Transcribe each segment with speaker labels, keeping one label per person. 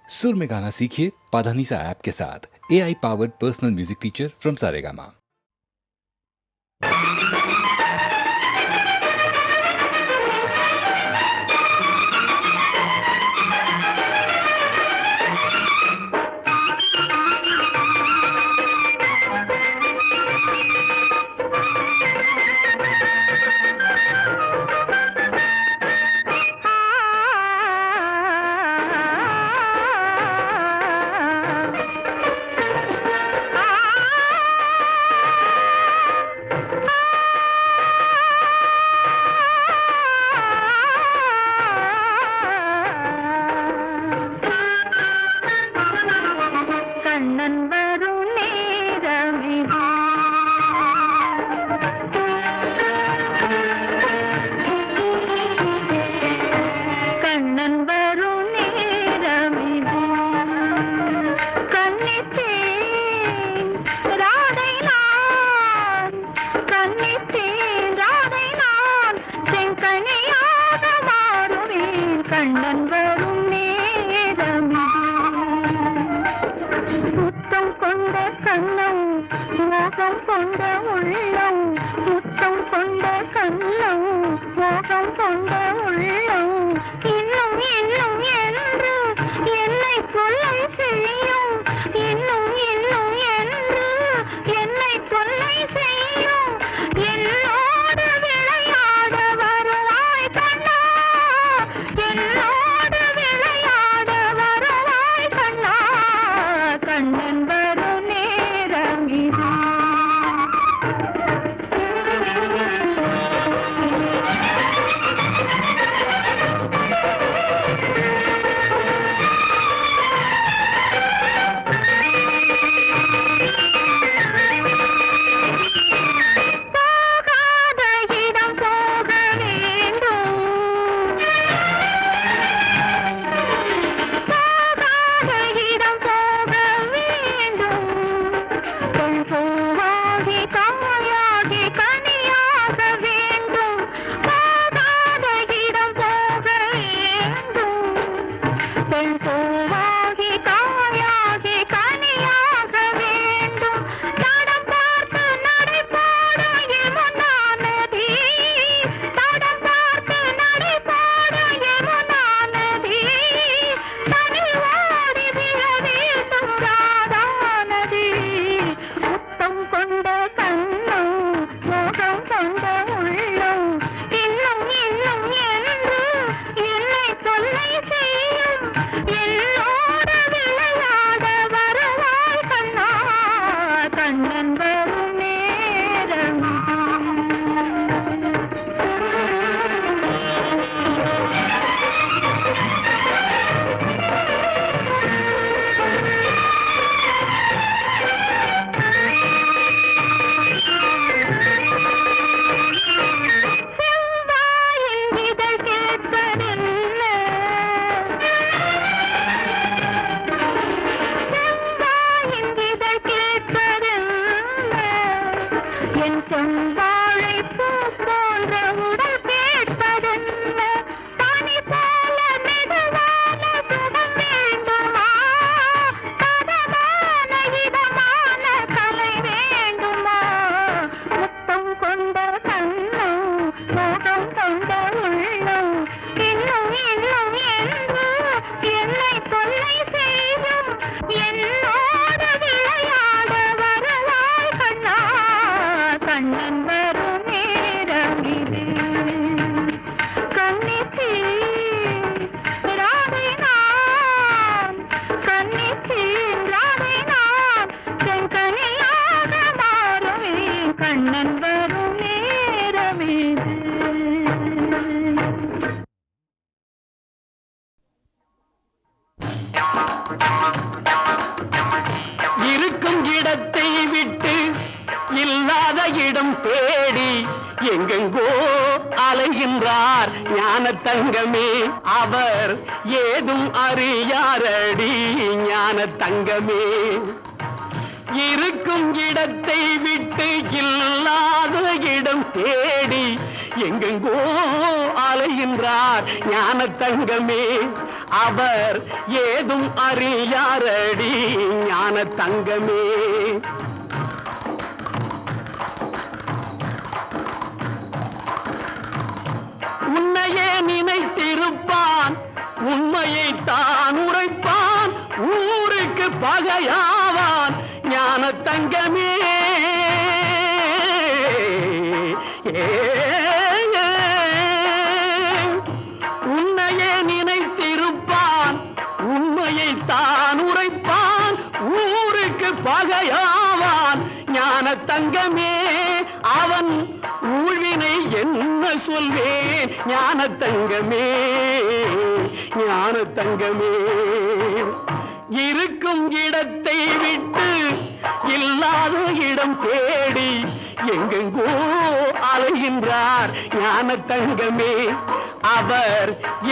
Speaker 1: सुर में गाना सीखिए पाधानीसा ऐप के साथ। AI powered personal music teacher from Saregama.
Speaker 2: தங்கமே அவர் ஏதும் அறியாரடி ஞான தங்கமே இருக்கும் இடத்தை விட்டு இல்லாத இடம் தேடி எங்கெங்கோ அலைகின்றார் ஞான தங்கமே. அவர் ஏதும் அறியாரடி ஞான தங்கமே. உன்னையே நினைத்திருப்பான், உண்மையை தான் உரைப்பான், ஊருக்கு பகையாவான் ஞான தங்கமே. உன்னையே நினைத்திருப்பான், உண்மையை தான் உரைப்பான், ஊருக்கு பகையாவான் ஞான தங்கமே. அவன் ஊழ்வினை என்ன சொல்வேன் ஞான தங்கமே, ஞான தங்கமே. இருக்கும் இடத்தை விட்டு இல்லாத இடம் தேடி எங்கெங்கோ அலைகின்றார் ஞான தங்கமே. அவர்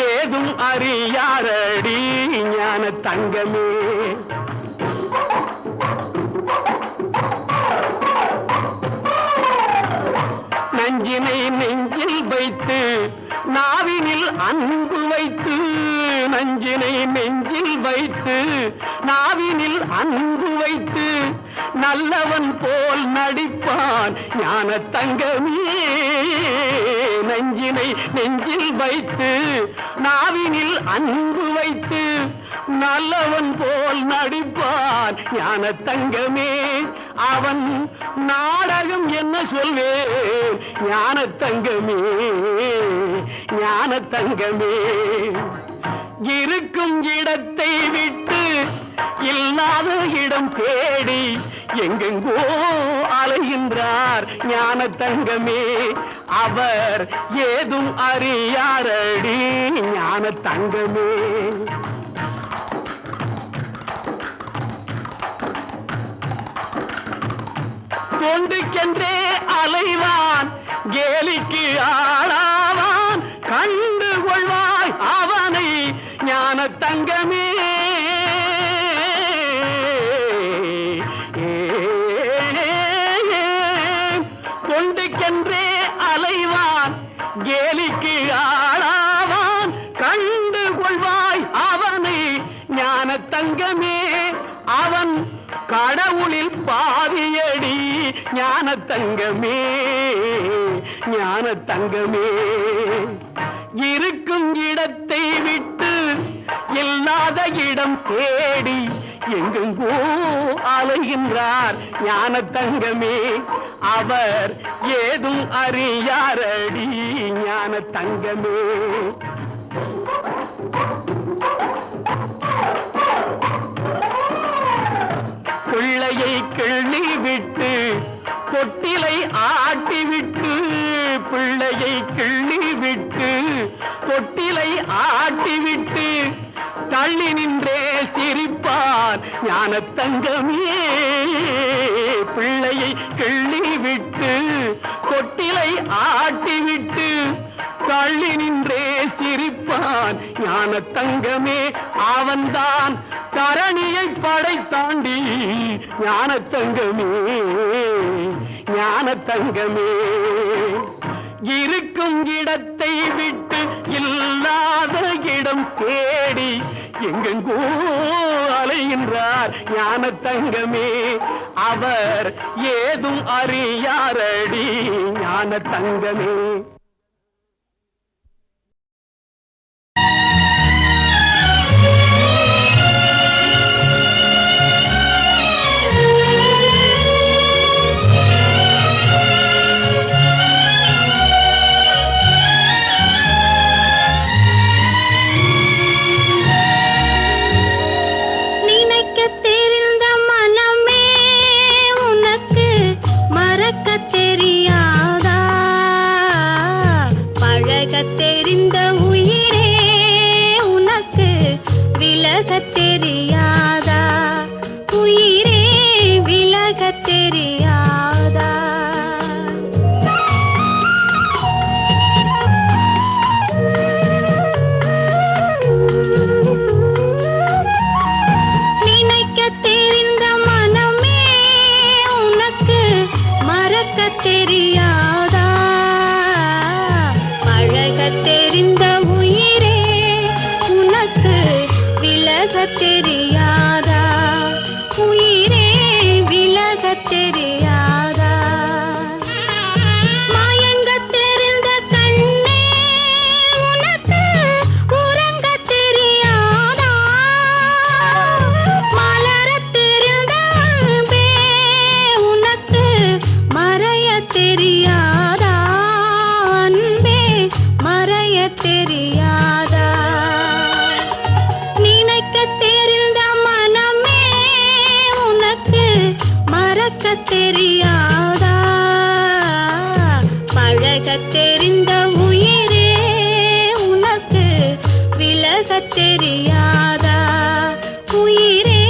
Speaker 2: ஏதும் அறியாரடி ஞான தங்கமே. நஞ்சினை நெஞ்சில் வைத்து நாவினில் அன்பு வைத்து, நஞ்சினை நெஞ்சில் வைத்து நாவினில் அன்பு வைத்து நல்லவன் போல் நடிப்பான் ஞான தங்கமே. நஞ்சினை நெஞ்சில் வைத்து நாவினில் அன்பு வைத்து நல்லவன் போல் நடிப்பான் ஞான தங்கமே. அவன் நாடகம் என்ன சொல்வேன் ஞான தங்கமே, ஞான தங்கமே. இருக்கும் இடத்தை விட்டு இல்லாத இடம் தேடி எங்கெங்கோ அலைகின்றார் ஞான தங்கமே. அவர் ஏதும் அறியாரடி ஞான தங்கமே. தொண்டுக்கென்றே அலைவான், கேலிக்கு ஆளாவான், கண்டு கொள்வாய் அவனை ஞான தங்கமே. தொண்டுக்கென்றே அலைவான், கேலிக்கு ஆளாவான், கண்டு கொள்வாய் அவனை ஞான தங்கமே. அவன் கடவுளில் பாவியடி ஞான தங்கமே, ஞான தங்கமே. இருக்கும் இடத்தை விட்டு இல்லாத இடம் தேடி எங்கெங்கோ அலைகின்றார் ஞான தங்கமே. அவர் ஏதும் அறியாரடி ஞான தங்கமே. பிள்ளையை கிள்ளி விட்டு தொட்டிலை ஆட்டி விட்டு, பிள்ளையை கிள்ளி விட்டு தொட்டிலை ஆட்டி விட்டு தள்ளி நின்றே சிரிப்பார் ஞான தங்கமே. பிள்ளையை கிள்ளி விட்டு தொட்டிலை ஆட்டி விட்டு தள்ளி நின்றே சிரிப்பான் ஞான தங்கமே. அவன்தான் தரணியை படைத்தாண்டி ஞான தங்கமே, ஞான தங்கமே. இருக்கும் இடத்தை விட்டு இல்லாத இடம் தேடி எங்கெங்கோ அலைகின்றார் ஞான தங்கமே. அவர் ஏதும் அறியாரடி ஞான தங்கமே.
Speaker 3: தெரியாதா? பழகத் தெரிந்த உயிரே உனக்கு விலகத் தெரியாதா? உயிரே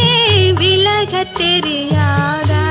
Speaker 3: விலகத் தெரியாதா?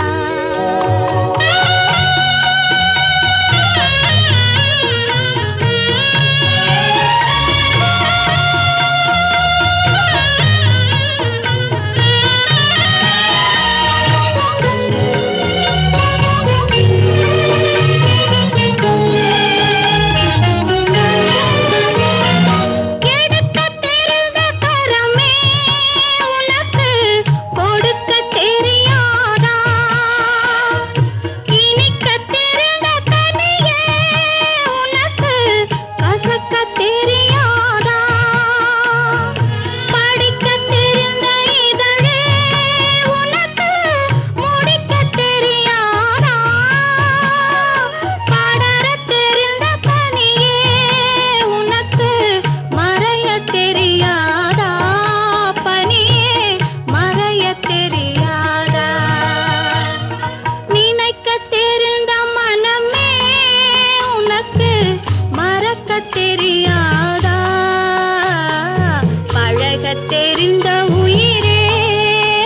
Speaker 3: தெரிந்த உயிரே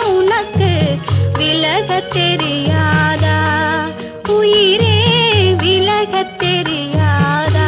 Speaker 3: உனக்கு விலகத் தெரியாதா? உயிரே விலகத் தெரியாதா?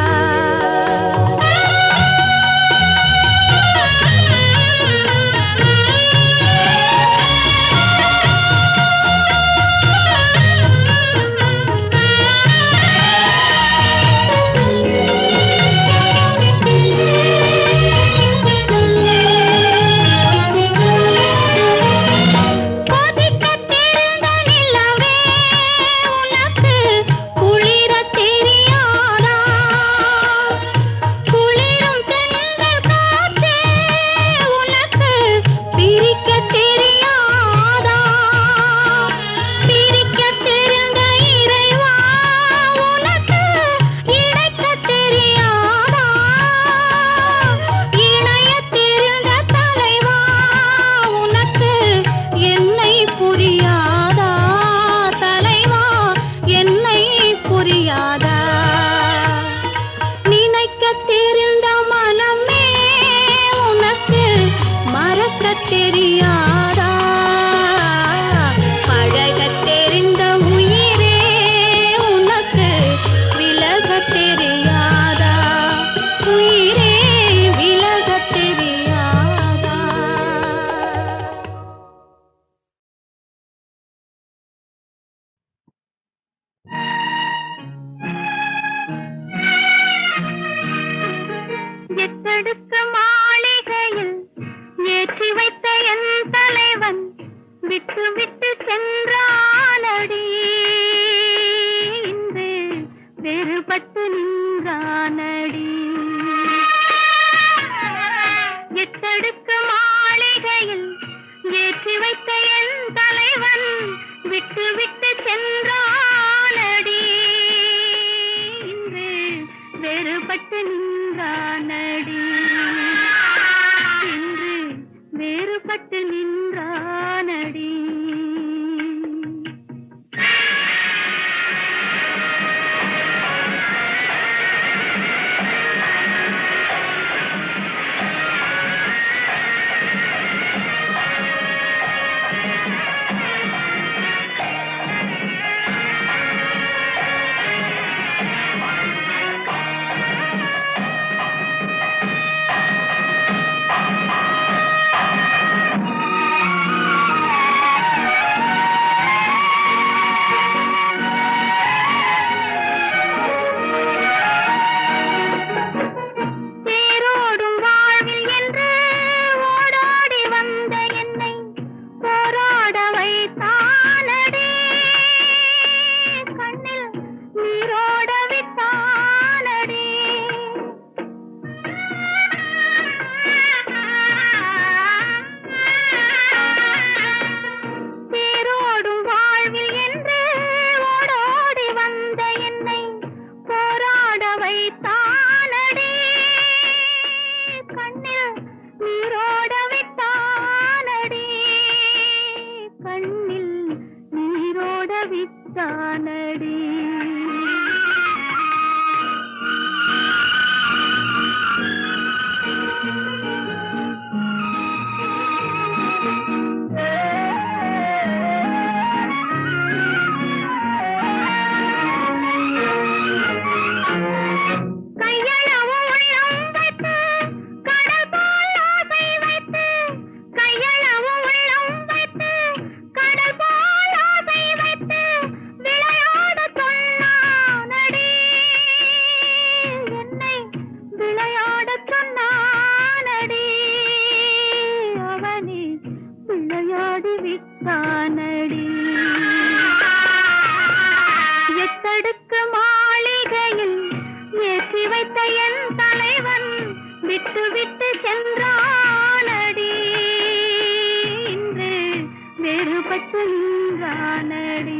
Speaker 3: தெரியாதா? பழகத் தெரிந்த உயிரே உனக்கு விலகத் தெரியாதா? உயிரே விலகத் தெரியாதா? எத்தடுக்க மாளிகையில் ஏற்றி வைத்த என் தலைவன் விட்டு விட்டு சென்றானடி. இன்று வேறுபட்டு நின்றானடி. எத்தடுக்க மாளிகையில் ஏற்றி வைத்த என் தலைவன் விட்டு விட்டு சென்றானடி. இன்று வேறுபட்டு நின்றானடி. இன்று வேறுபட்டு நின்றானடி. விட்டானடி. எத்தடுக்கு மாளிகையில் ஏற்றி வைத்த என் தலைவன் விட்டு விட்டு சென்றானடி. இன்று வேறுபட்டு நின்றானடி.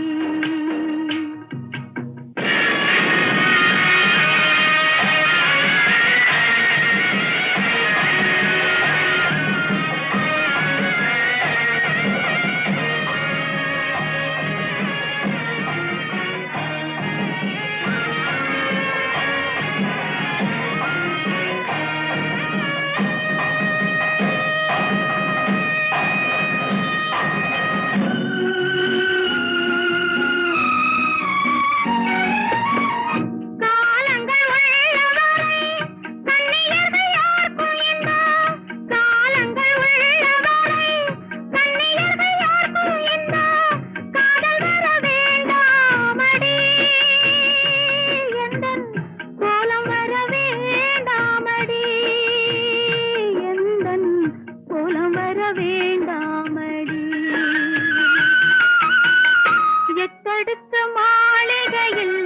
Speaker 3: எத்தடுக்கு மாளிகையில்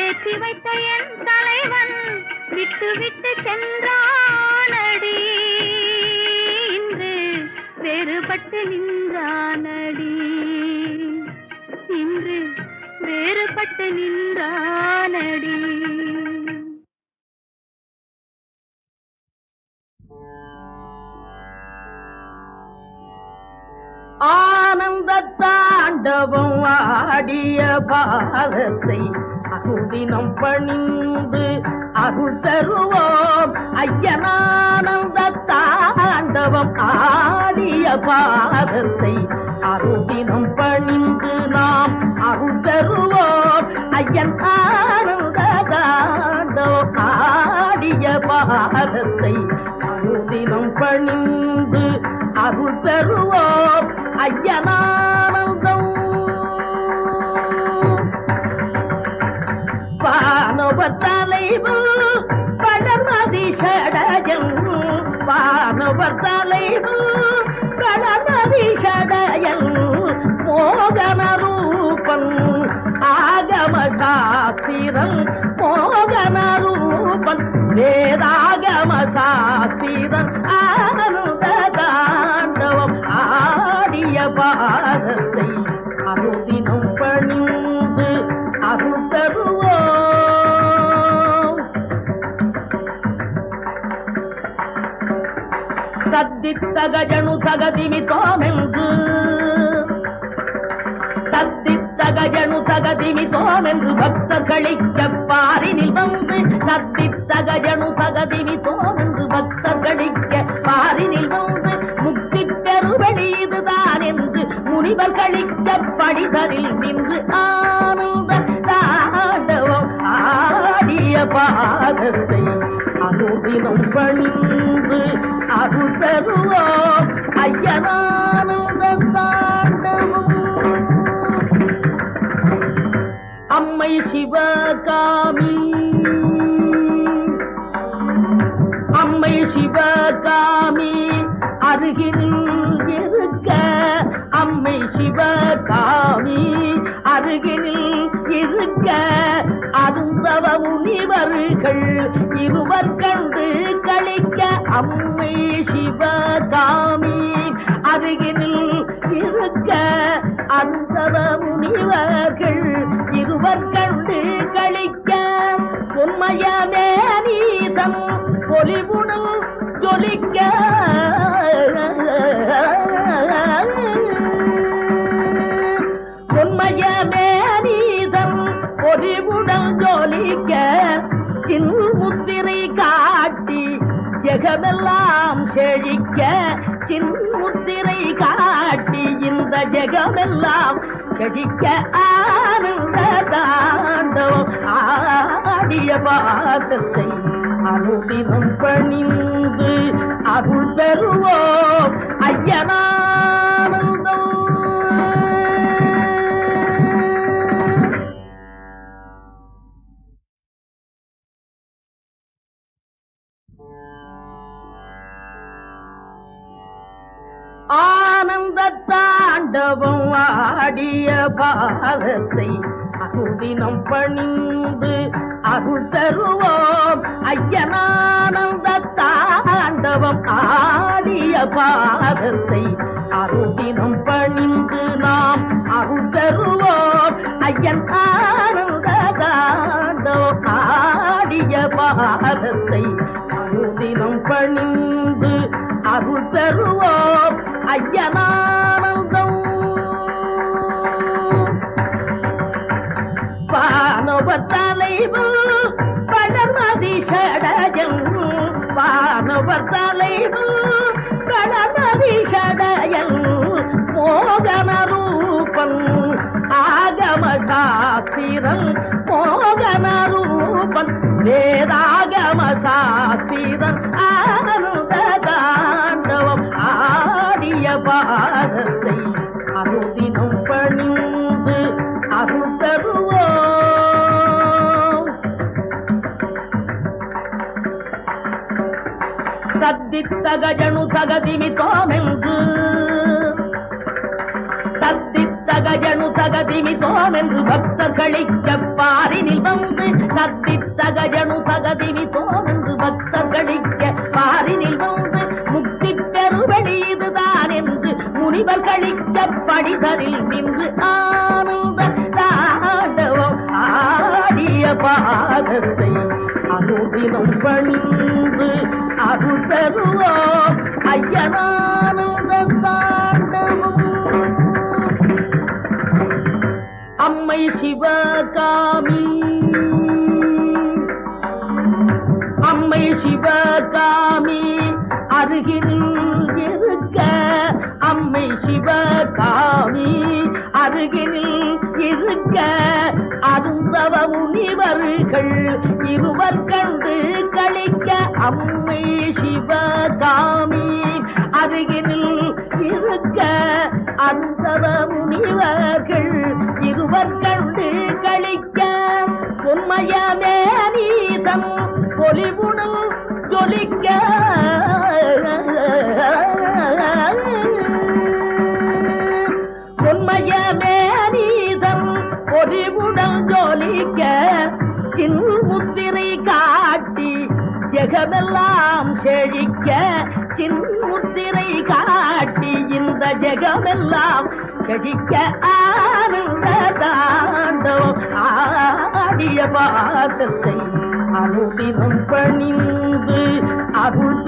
Speaker 3: ஏற்றி வைத்த என் தலைவன் விட்டு விட்டு சென்றானடி. இன்று வேறுபட்டு நின்றானடி. இன்று வேறுபட்டு நின்றானடி.
Speaker 4: ஆனந்த தாண்டவம் ஆடிய பாதத்தை அனுதினம் பணிந்து அருள் தருவோம். ஐயனானந்த தாண்டவம் ஆடிய பாதத்தை அனுதினம் பணிந்து நாம் அருள் தருவோம். ஐயன் ஆனந்த தாண்டவம் ஆடிய பாதத்தை அனுதினம் பணிந்து அருள் பெறுவோம். ஐயனானந்தம் வானவ தலைவர் படமதி ஷடயன். வானவ தலைவர் படமதி ஷடயன். மோகன ரூபன் ஆகம சாஸ்திரன். மோகன ரூபன் வேதாகம சாஸ்திரன். ஆனந்த தாண்டவம் ஆடிய பாதத்தை அனுதினம் பணிந்து அருள் தருவோம். தத்தித்தகஜனு தகதிமித்தோமென்று தத்தித்தகஜனு தகதிமித்தோமென்று பக்தர்களிக்க பாரினில் வந்து. தத்தித்தகஜனு தகதிமித்தோமென்று பக்தர்களிக்க பாரினில் வந்து. முக்தி பெருவழி இதுதான் என்று முனிவர் கழிக்க படிதரில் நின்று ஆனந்த தாண்டவம் ஆடிய பாதத்தை அனுதினம் பணிந்து அருள் பெறுவோம். ஐயனானந்த தாண்டவம். அம்மை சிவகாமி அம்மை சிவகாமி அருகில் இருக்க. அம்மை சிவகாமி அருகில் இருக்க. அருந்தவ முனிவர்கள் இருவர் கண்டு கழிக்க. அம்மை சிவகாமி அருகில் இருக்க. அருந்தவ முனிவர்கள் இருவர் கண்டு கழிக்க. உண்மையமே நீதம் பொலிவுடன் ஜொலிக்க. உண்மையமே நீ ஜெகமெல்லாம் செழிக்க சின்முத்திரை காட்டி இந்த ஜெகமெல்லாம் செழிக்க ஆனந்த தாண்டவம் ஆடிய பாதத்தை அனுதினம் பணிந்து அருள் பெறுவோம் ஐயனானந்தம். ஆனந்த தாண்டவம் ஆடிய பாதத்தை அனுதினம் பணிந்து அருள் தருவோம் ஐயனானந்த தாண்டவம் ஆடிய பாதத்தை அனுதினம் பணிந்து நாம் அருள் தருவோம் ஐயன் ஆனந்த தாண்டவம் ஆடிய பாதத்தை அனுதினம் பணிந்து அருள் பெறுவோம் ஐயனானந்தம். வானவர் தலைவர் படமதி ஷடஜன் வானவர் தலைவர் படமதி ஷடஜன் மோகன ரூபன் ஆகம சாஸ்திரன் மோகன ரூபன் வேதாகம சாஸ்திரன் ஆனந்த தாண்டவம் ஆடிய பாதத்தை அனுதினம் பணிந்து அருள் தருவோம். தத்தித்தகஜனு தகதிமித்தோமென்று தத்தித்தகஜனு தகதிமித்தோமென்று பக்தர்களிக்க பாரினில் வந்து தத்தித்தகஜனு தகதிமித்தோமென்று பக்தர்களிக்க பாரினில் வந்து முக்தி பெறுவழி இதுதான் என்று முனிவர் கழிக்க படிதரில் நின்று ஆனந்த தாண்டவம் ஆடிய பாதத்தை அனுதினம் பணிந்து அருள் பெறுவோம் ஐயனானந்த தாண்டவம். அம்மை சிவகாமி அம்மை சிவகாமி அருகினில் இருக்க அம்மை சிவகாமி அருகினில் இருக்க அருந்தவ முனிவர்கள் இருவர் கண்டு கழிக்க அம்மை சிவகாமி அருகினில் இருக்க அருந்தவ முனிவர்கள் இருவர் கண்டு கழிக்க உண்மையமே நீதம் பொலிவுடன் ஜொலிக்க உண்மையமே நீதம் பொலிவுடன் ஜொலிக்க சின்முத்திரை காட்டி ஜெகமெல்லாம் செழிக்க சின்முத்திரை காட்டி இந்த ஜெகமெல்லாம் செழிக்க ஆனந்த தாண்டவம் ஆடிய பாதத்தை அனுதினம் பணிந்து அருள்